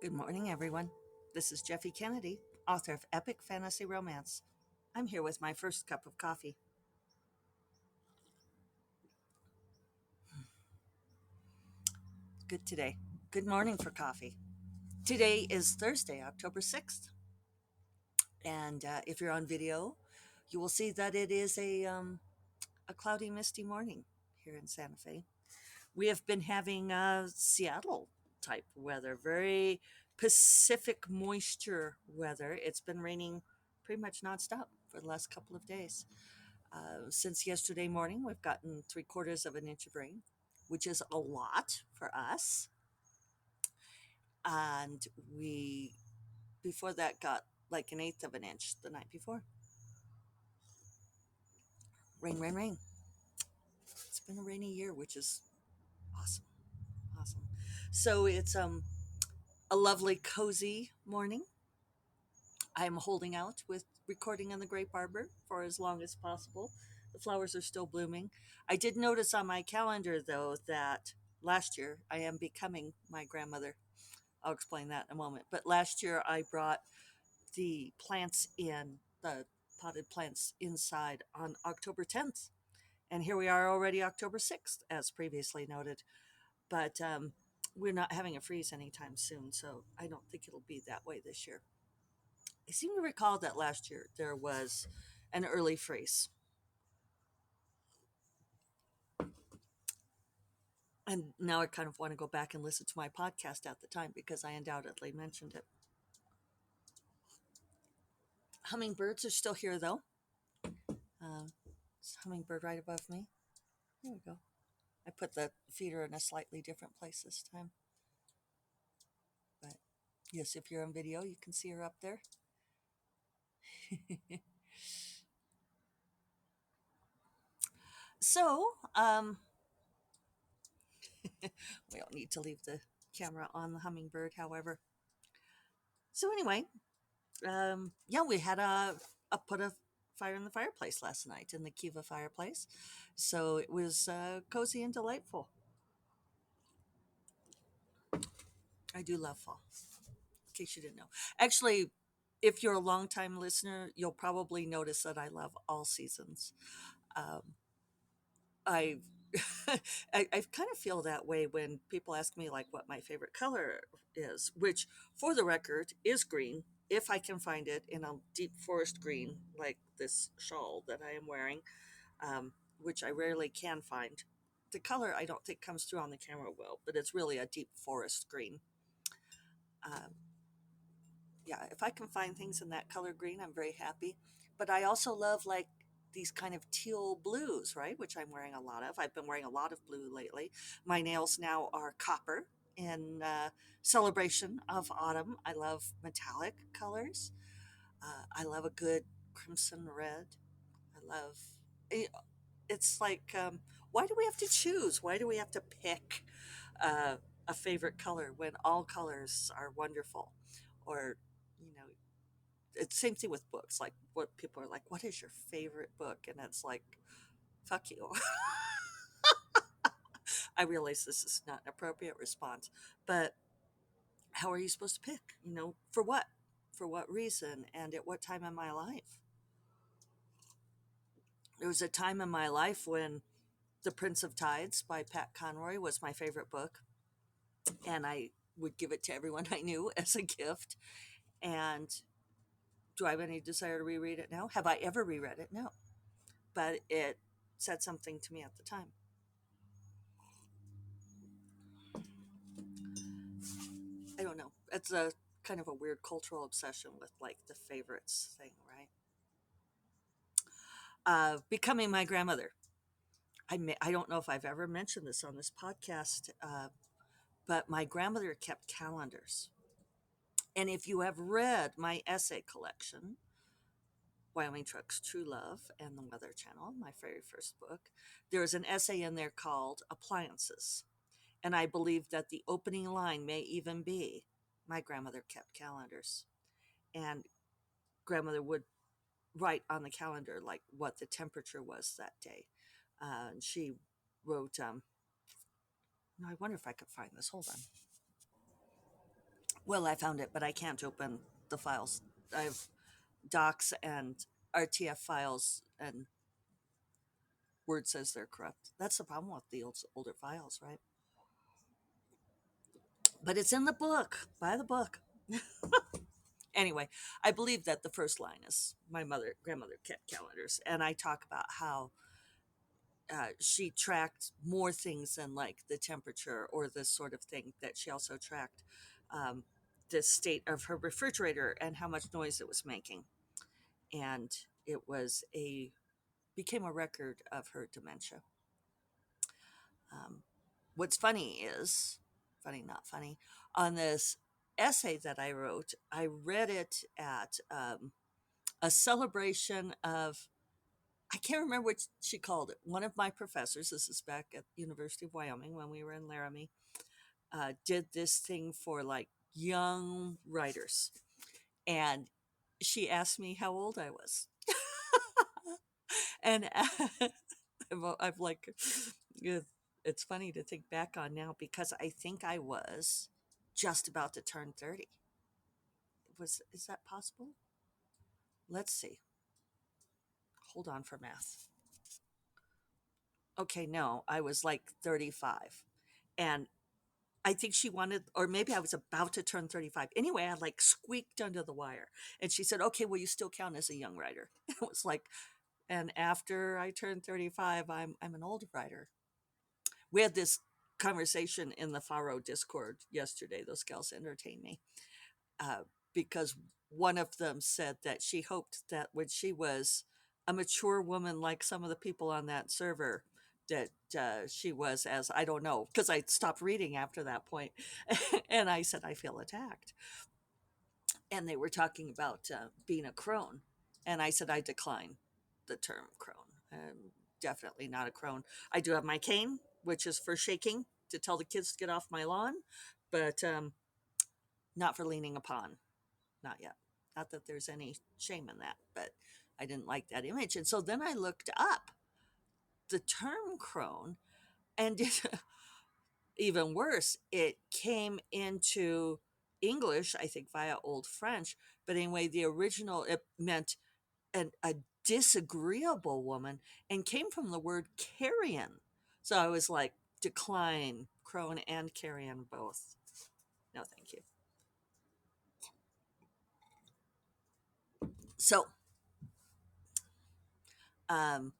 Good morning, everyone. This is Jeffe Kennedy, author of Epic Fantasy Romance. I'm here with my first cup of coffee. Good today. Good morning for coffee. Today is Thursday, October 6th. And if you're on video, you will see that it is a cloudy, misty morning here in Santa Fe. We have been having Seattle type weather, very Pacific moisture weather. It's been raining pretty much nonstop for the last couple of days. Since yesterday morning, we've gotten 3/4 of an inch of rain, which is a lot for us. And we, before that, got like an eighth of an inch the night before. Rain, rain, rain. It's been a rainy year, which is awesome. Awesome. So it's a lovely, cozy morning. I'm holding out with recording in the Grape Arbor for as long as possible. The flowers are still blooming. I did notice on my calendar, though, that last year I am becoming my grandmother. I'll explain that in a moment. But last year I brought the plants in, the potted plants inside on October 10th. And here we are already October 6th, as previously noted. But we're not having a freeze anytime soon, so I don't think it'll be that way this year. I seem to recall that last year there was an early freeze. And now I kind of want to go back and listen to my podcast at the time because I undoubtedly mentioned it. Hummingbirds are still here, though. Hummingbird right above me. There we go. I put the feeder in a slightly different place this time. But yes, if you're on video, you can see her up there. So, we don't need to leave the camera on the hummingbird, however. So anyway, yeah, we had a put a fire in the fireplace last night in the Kiva fireplace, so it was cozy and delightful. I do love fall, in case you didn't know. Actually, if you're a longtime listener, you'll probably notice that I love all seasons. Um, I I kind of feel that way when people ask me like what my favorite color is, which for the record is green. If I can find it in a deep forest green, like this shawl that I am wearing, which I rarely can find. The color I don't think comes through on the camera well, but it's really a deep forest green. Um, yeah, if I can find things in that color green, I'm very happy. But I also love like these kind of teal blues, right? Which I'm wearing a lot of. I've been wearing a lot of blue lately. My nails now are copper in celebration of autumn. I love metallic colors. I love a good crimson red. I love. eh, It's like, why do we have to choose? Why do we have to pick uh, a favorite color when all colors are wonderful? Or, you know, it's same thing with books. Like, what people are like, what is your favorite book? And it's like, fuck you. I realize this is not an appropriate response, but how are you supposed to pick? For what? For what reason? And at what time in my life? There was a time in my life when The Prince of Tides by Pat Conroy was my favorite book, and I would give it to everyone I knew as a gift. And do I have any desire to reread it now? Have I ever reread it? No. But it said something to me at the time. I don't know. It's a kind of a weird cultural obsession with like the favorites thing, right? Becoming my grandmother. I don't know if I've ever mentioned this on this podcast, but my grandmother kept calendars. And if you have read my essay collection, Wyoming Truck's True Love and the Weather Channel, my very first book, there is an essay in there called Appliances. And I believe that the opening line may even be, my grandmother kept calendars. And grandmother would write on the calendar like what the temperature was that day. And she wrote, no, I wonder if I could find this. Hold on. Well, I found it, but I can't open the files. I have docs and RTF files, and Word says they're corrupt. That's the problem with the older files, right? But it's in the book. Buy the book. Anyway, I believe that the first line is my grandmother kept calendars, and I talk about how she tracked more things than like the temperature or this sort of thing. That she also tracked um, the state of her refrigerator and how much noise it was making, and it was a became a record of her dementia. Um, what's funny is funny, not funny. On this essay that I wrote, I read it at a celebration of, I can't remember what she called it. One of my professors, this is back at University of Wyoming when we were in Laramie, did this thing for like young writers. And she asked me how old I was. And I've like, yeah, it's funny to think back on now because I think I was just about to turn 30. Is that possible? Let's see. Hold on for math. Okay, no, I was like 35. And I think she wanted, or maybe I was about to turn 35. Anyway, I like squeaked under the wire. And she said, okay, well, you still count as a young writer. It was like, and after I turned 35, I'm an old writer. We had this conversation in the Faro Discord yesterday. Those gals entertained me uh, because one of them said that she hoped that when she was a mature woman, like some of the people on that server, that she was, as I don't know, because I stopped reading after that point. And I said, I feel attacked. And they were talking about being a crone. And I said, I decline the term crone. Definitely not a crone. I do have my cane, which is for shaking to tell the kids to get off my lawn, but not for leaning upon. Not yet. Not that there's any shame in that, but I didn't like that image. And so then I looked up the term crone, and even worse, it came into English, I think, via Old French. But anyway, the original, it meant a disagreeable woman and came from the word carrion. So I was like, decline crone and carrion both. No, thank you. So, um,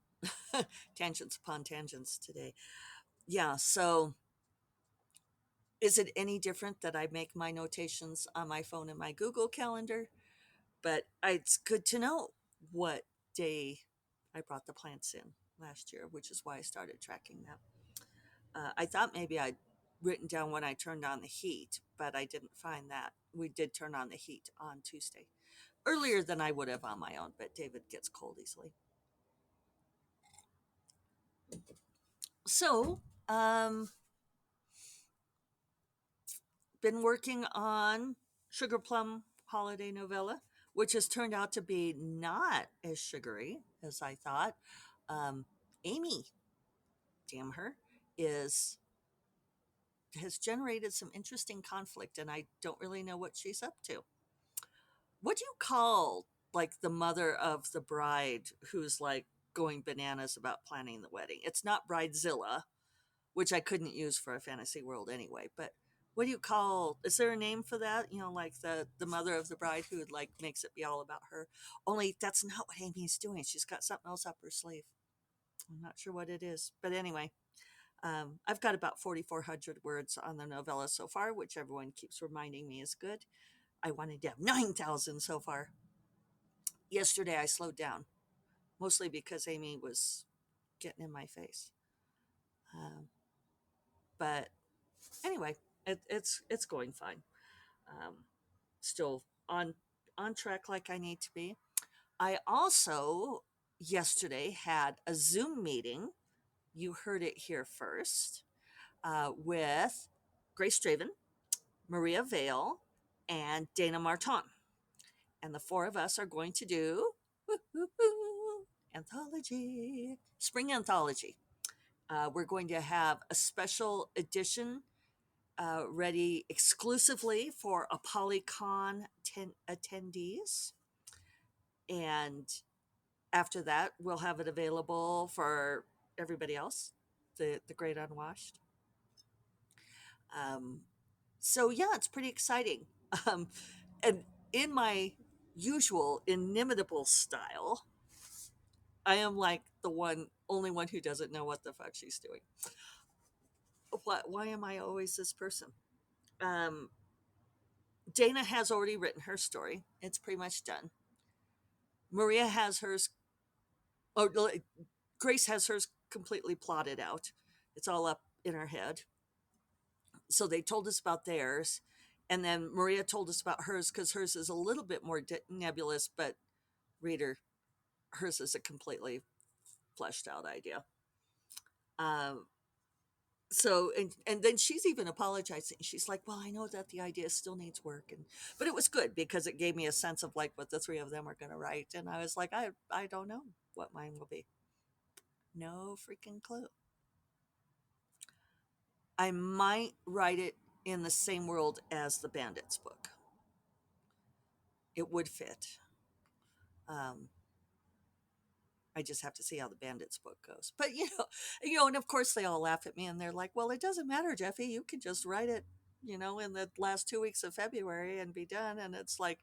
tangents upon tangents today. Yeah. So, is it any different that I make my notations on my phone and my Google Calendar? But it's good to know what day I brought the plants in last year, which is why I started tracking them. I thought maybe I'd written down when I turned on the heat, but I didn't find that. We did turn on the heat on Tuesday, earlier than I would have on my own, but David gets cold easily. So, um, been working on Sugar Plum Holiday Novella, which has turned out to be not as sugary as I thought. Amy, damn her, is has generated some interesting conflict, and I don't really know what she's up to. What do you call like the mother of the bride who's like going bananas about planning the wedding? It's not Bridezilla, which I couldn't use for a fantasy world anyway, but what do you call, is there a name for that? You know, like the mother of the bride who like makes it be all about her. Only that's not what Amy's doing. She's got something else up her sleeve. I'm not sure what it is. But anyway, I've got about 4,400 words on the novella so far, which everyone keeps reminding me is good. I wanted to have 9,000 so far. Yesterday I slowed down, mostly because Amy was getting in my face. Um, but anyway, it's going fine. Um, Still on track like I need to be. I also yesterday had a Zoom meeting. You heard it here first with Grace Draven, Maria Vale, and Dana Martin. And the four of us are going to do anthology, spring anthology. We're going to have a special edition ready exclusively for a Polycon attendees. And after that, we'll have it available for everybody else, the great unwashed. Um, so yeah, it's pretty exciting. Um, and in my usual inimitable style, I am like the only one who doesn't know what the fuck she's doing. Why am I always this person? Um, Dana has already written her story. It's pretty much done. Maria has hers, or Grace has hers completely plotted out. It's all up in her head. So they told us about theirs. And then Maria told us about hers because hers is a little bit more nebulous, but reader, hers is a completely fleshed out idea. Um, and then she's even apologizing. She's like, "Well, I know that the idea still needs work," and but it was good because it gave me a sense of like what the three of them are going to write, and I was like, I don't know what mine will be. No freaking clue. I might write it in the same world as the Bandits book. It would fit. Um, I just have to see how the Bandits book goes. But and of course they all laugh at me and they're like, "Well, it doesn't matter, Jeffy. You can just write it, in the last 2 weeks of February and be done." And it's like,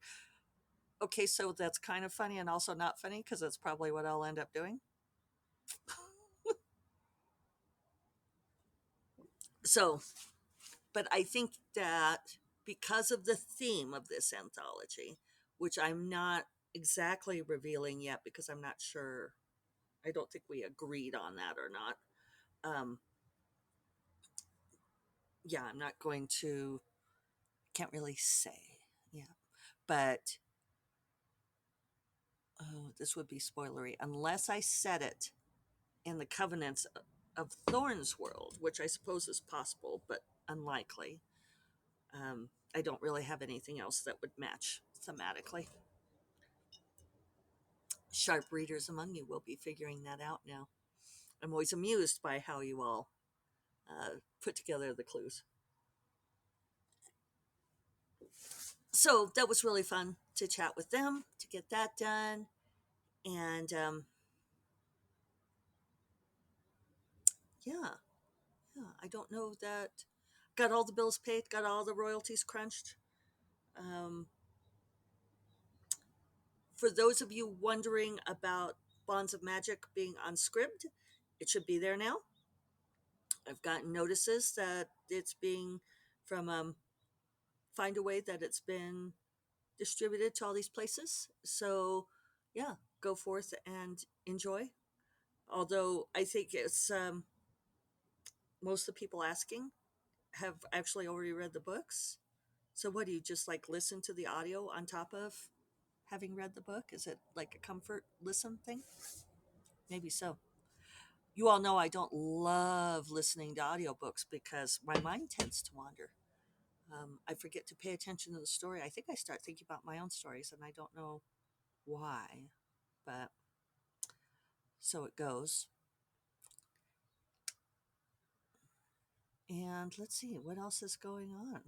okay, so that's kind of funny and also not funny because that's probably what I'll end up doing. So, but I think that because of the theme of this anthology, which I'm not exactly revealing yet because I'm not sure, I don't think we agreed on that or not. Um, yeah, I'm not going to, can't really say. Yeah. But, oh, this would be spoilery unless I said it in the covenants of Thorn's world, which I suppose is possible, but unlikely. I don't really have anything else that would match thematically. Sharp readers among you will be figuring that out now. I'm always amused by how you all put together the clues. So that was really fun to chat with them, to get that done. And yeah, yeah, I don't know that. Got all the bills paid, got all the royalties crunched. Um, for those of you wondering about Bonds of Magic being on Scribd, it should be there now. I've gotten notices that it's being from Find a Way that it's been distributed to all these places. So, yeah, go forth and enjoy. Although I think it's most of the people asking have actually already read the books. So, what do you just like listen to the audio on top of having read the book? Is it like a comfort listen thing? Maybe so. You all know I don't love listening to audiobooks because my mind tends to wander. I forget to pay attention to the story. I think I start thinking about my own stories and I don't know why, but so it goes. And let's see, what else is going on?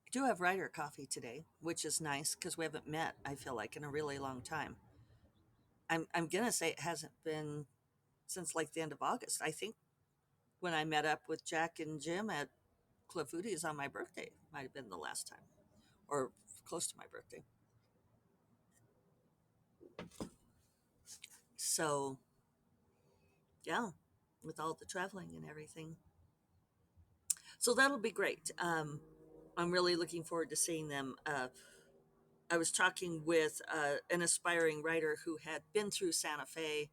I do have writer coffee today, which is nice because we haven't met, I feel like, in a really long time. I'm going to say it hasn't been since like the end of August. I think when I met up with Jack and Jim at Club Foodies on my birthday might have been the last time, or close to my birthday. So, yeah, with all the traveling and everything. So that'll be great. I'm really looking forward to seeing them. I was talking with an aspiring writer who had been through Santa Fe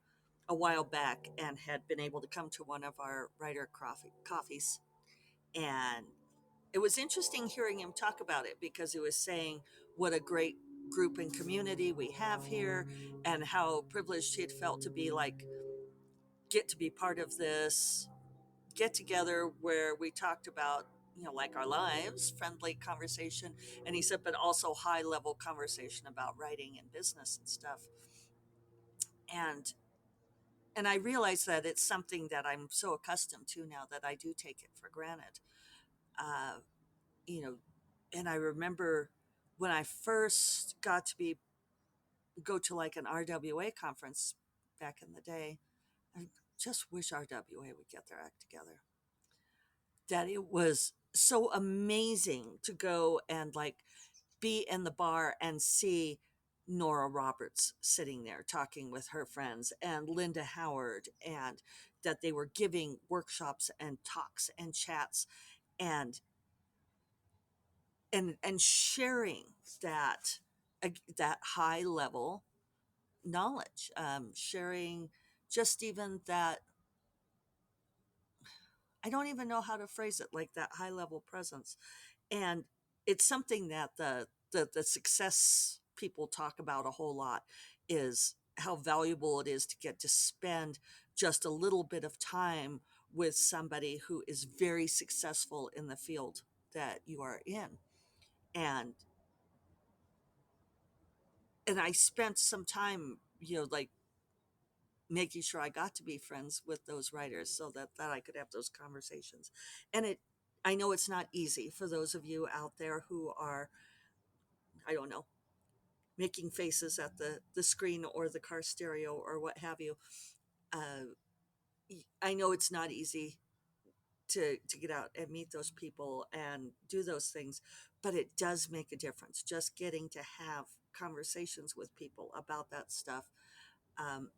a while back and had been able to come to one of our writer coffees. And it was interesting hearing him talk about it because he was saying what a great group and community we have here and how privileged he'd felt to be like, get to be part of this get together where we talked about like our lives, friendly conversation, and he said but also high level conversation about writing and business and stuff. And And I realize that it's something that I'm so accustomed to now that I do take it for granted. Uh, you know, and I remember when I first got to be go to like an RWA conference back in the day. I just wish RWA would get their act together. That it was so amazing to go and like be in the bar and see Nora Roberts sitting there talking with her friends and Linda Howard, and that they were giving workshops and talks and chats and and sharing that that high level knowledge, sharing just even that, I don't even know how to phrase it, like that high level presence. And it's something that the success people talk about a whole lot, is how valuable it is to get to spend just a little bit of time with somebody who is very successful in the field that you are in. And I spent some time, like making sure I got to be friends with those writers so that I could have those conversations. And I know it's not easy for those of you out there who are, I don't know, making faces at the screen or the car stereo or what have you. Uh, I know it's not easy to get out and meet those people and do those things, but it does make a difference. Just getting to have conversations with people about that stuff,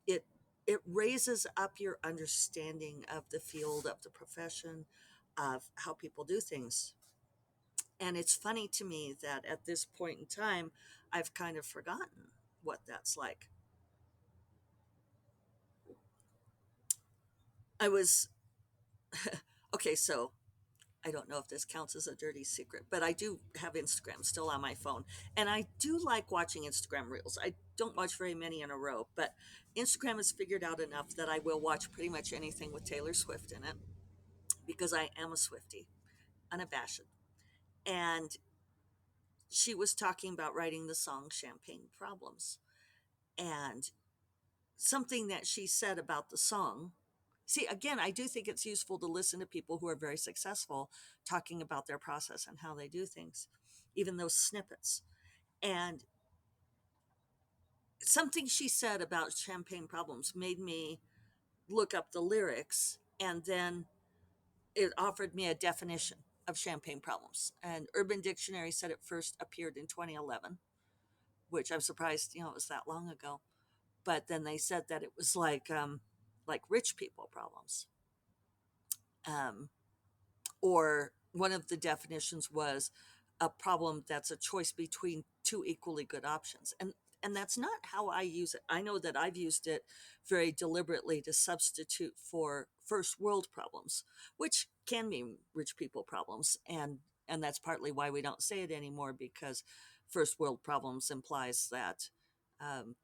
it raises up your understanding of the field, of the profession, of how people do things. And it's funny to me that at this point in time, I've kind of forgotten what that's like. I was okay, so I don't know if this counts as a dirty secret, but I do have Instagram still on my phone. And I do like watching Instagram reels. I don't watch very many in a row, but Instagram has figured out enough that I will watch pretty much anything with Taylor Swift in it, because I am a Swiftie, unabashed. And she was talking about writing the song Champagne Problems. And something that she said about the song, see, again, I do think it's useful to listen to people who are very successful talking about their process and how they do things, even those snippets. And something she said about Champagne Problems made me look up the lyrics, and then it offered me a definition of champagne problems. And Urban Dictionary said it first appeared in 2011, which I'm surprised, it was that long ago. But then they said that it was like rich people problems. Um, or one of the definitions was a problem that's a choice between two equally good options. And that's not how I use it. I know that I've used it very deliberately to substitute for first world problems, which can mean rich people problems. And that's partly why we don't say it anymore, because first world problems implies that, um,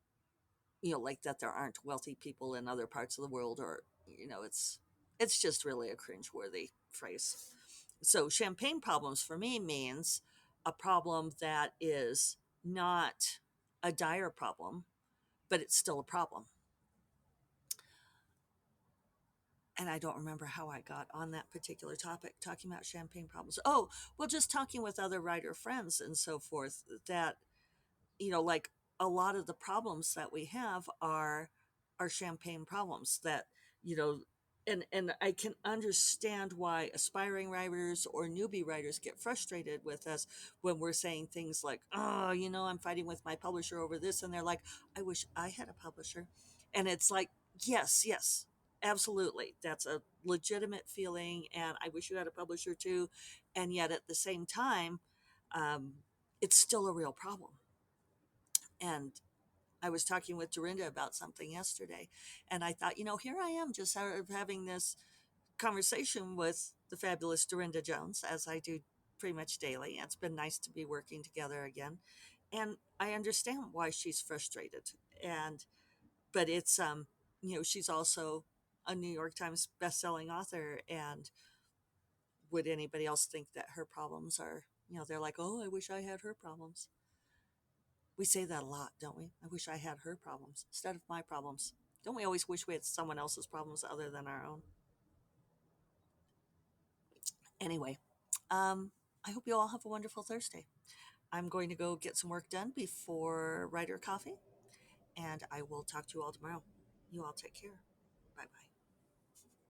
like that there aren't wealthy people in other parts of the world, or it's just really a cringeworthy phrase. So champagne problems for me means a problem that is not a dire problem, but it's still a problem. And I don't remember how I got on that particular topic, talking about champagne problems. Oh, well, just talking with other writer friends and so forth, that like a lot of the problems that we have are champagne problems that, you know, and I can understand why aspiring writers or newbie writers get frustrated with us when we're saying things like, "Oh, I'm fighting with my publisher over this," and they're like, "I wish I had a publisher." And it's like, yes, yes, absolutely, that's a legitimate feeling, and I wish you had a publisher too. And yet at the same time, um, it's still a real problem. And I was talking with Dorinda about something yesterday, and I thought, here I am just sort of having this conversation with the fabulous Dorinda Jones, as I do pretty much daily. It's been nice to be working together again, and I understand why she's frustrated. And but it's she's also a New York Times bestselling author, and would anybody else think that her problems are, they're like, oh, I wish I had her problems. We say that a lot, don't we? I wish I had her problems instead of my problems. Don't we always wish we had someone else's problems other than our own? Anyway, um, I hope you all have a wonderful Thursday. I'm going to go get some work done before Writer Coffee, and I will talk to you all tomorrow. You all take care. Bye bye.